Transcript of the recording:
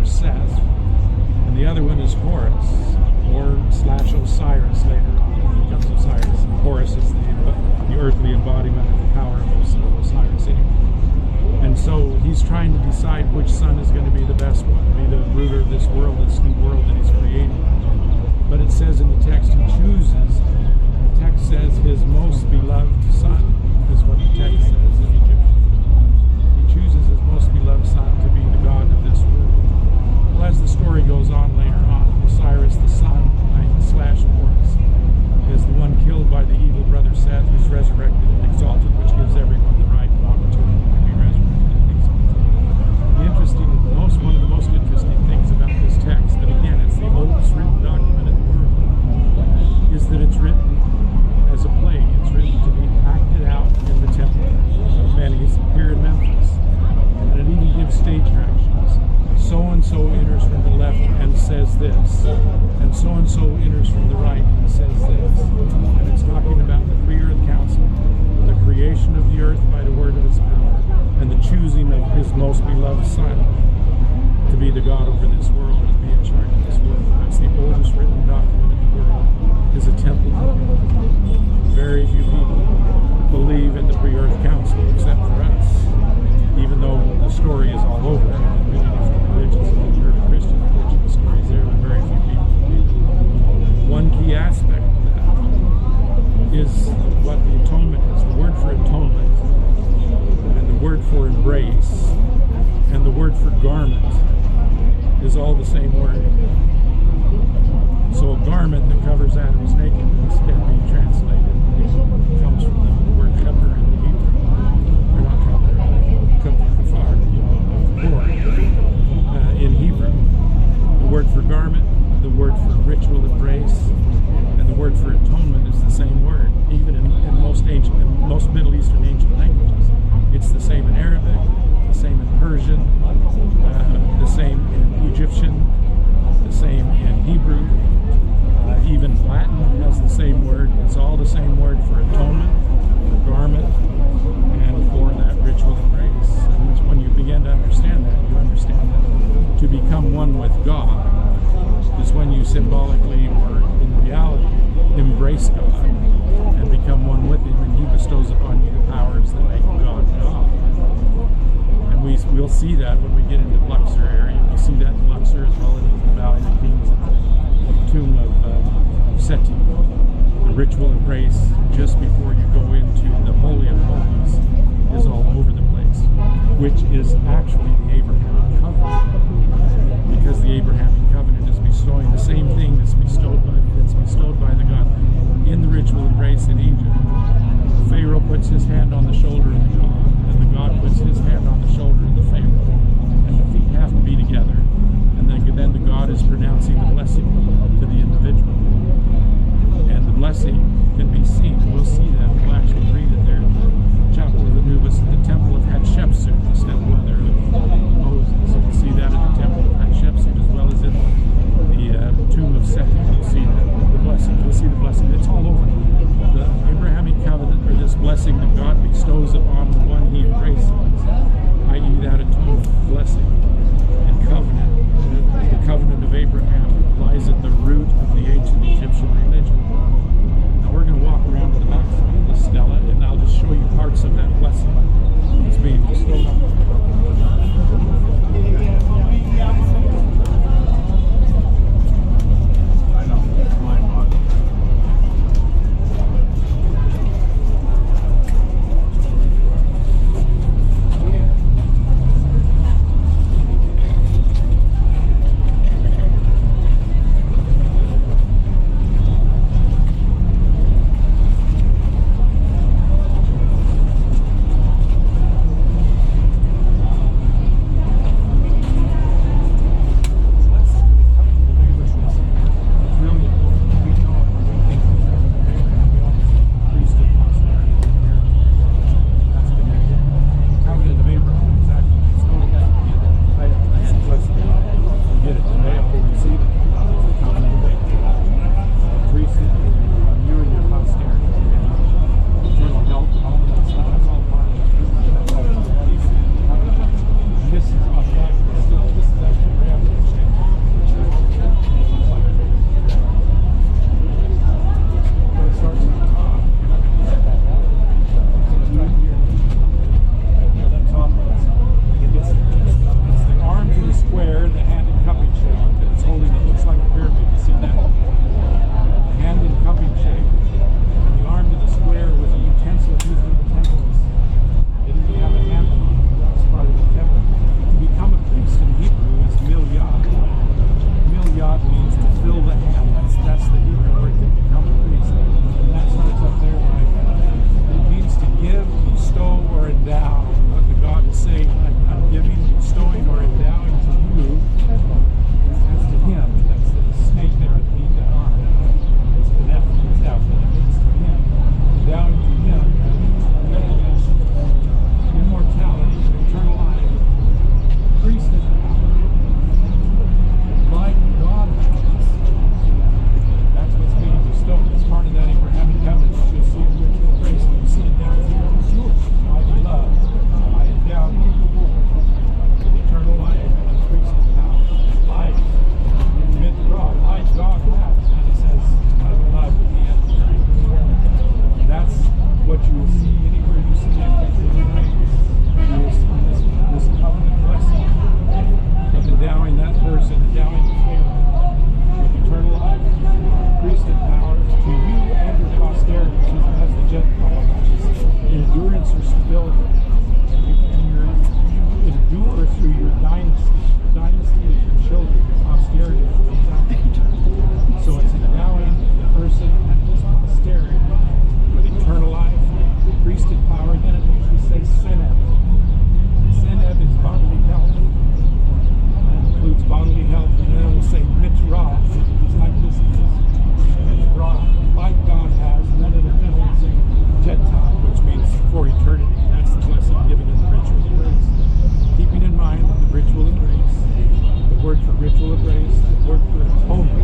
Seth, and the other one is Horus, or / Osiris later on. He becomes Osiris. Horus is the earthly embodiment of the power of Osiris anyway. And so he's trying to decide which son is going to be the best one, be the ruler of this world, this new world that he's creating. But it says in the text he chooses, the text says his most beloved son, is what the text says in Egyptian. He chooses his most beloved son to be the god of this world. Well, as the story goes on later on, Osiris the son, / Horus, is the one killed by the evil brother Seth, who's resurrected and exalted, which gives everyone the right and opportunity to be resurrected and exalted. One of the most interesting things about this text, and again, it's the oldest written document in the world, is that it's written as a play. It's written to be acted out in the temple of Memphis, here in Memphis. And it even gives stage directions. So-and-so enters from the left and says this, and so-and-so enters from the right and says this. And it's talking about the pre-earth council, the creation of the earth by the word of his power, and the choosing of his most beloved son to be the God over this world, to be in charge of this world. That's the oldest written document in the world, is a temple document. Very few people believe in the pre-earth council except for us, even though the story is all over. In many different religions, if you heard a Christian religion, the story's there, but very few people believe it. One key aspect of that is what the atonement is. The word for atonement, and the word for embrace, and the word for garment is all the same word. So a garment that covers Adam's nakedness can be translated. It comes from the word keper in the Hebrew. Or not keper, kafar, in Hebrew. The word for garment, the word for ritual embrace, and the word for atonement is the same word, even in most Middle Eastern ancient languages. It's the same in Arabic, the same in Persian, the same in Egyptian, the same in Hebrew, even Latin has the same word. It's all the same word for atonement, for garment, and for that ritual embrace. And when you begin to understand that, you understand that to become one with God is when you symbolically, or in reality, embrace God and become one with him, and he bestows upon you the powers that make God God. And we'll see that when we get into the Luxor area. We see that in Luxor as well as in the Valley of the Kings, and the tomb of Seti. The ritual embrace just before you go into the Holy of Holies is all over the place, which is actually the Abrahamic covenant, because the Abrahamic covenant is bestowing the same thing that's bestowed by the God in the ritual embrace in Egypt. Pharaoh puts his hand on the shoulder of the God, and the God puts his hand on the shoulder of the Pharaoh, and the feet have to be together, and then the God is pronouncing the blessing to the individual, and the blessing can be seen. We'll see that. We'll actually read it there in the chapel of Anubis, the temple of Hatshepsut, the stepmother of Moses. We'll see that in the temple of Hatshepsut as well as in the tomb of Seti. We'll see that, the blessing. We'll see the blessing. It's all over. The Abrahamic covenant, or this blessing that God bestows upon the one he embraces, eternally healthy. And then it will say mitzvah. It's like this is mitzvah, like God has. And then it will say Gentile, which means for eternity. That's the blessing given in the ritual of grace. Keeping in mind that the ritual of grace, the word for ritual of grace, the word for atonement,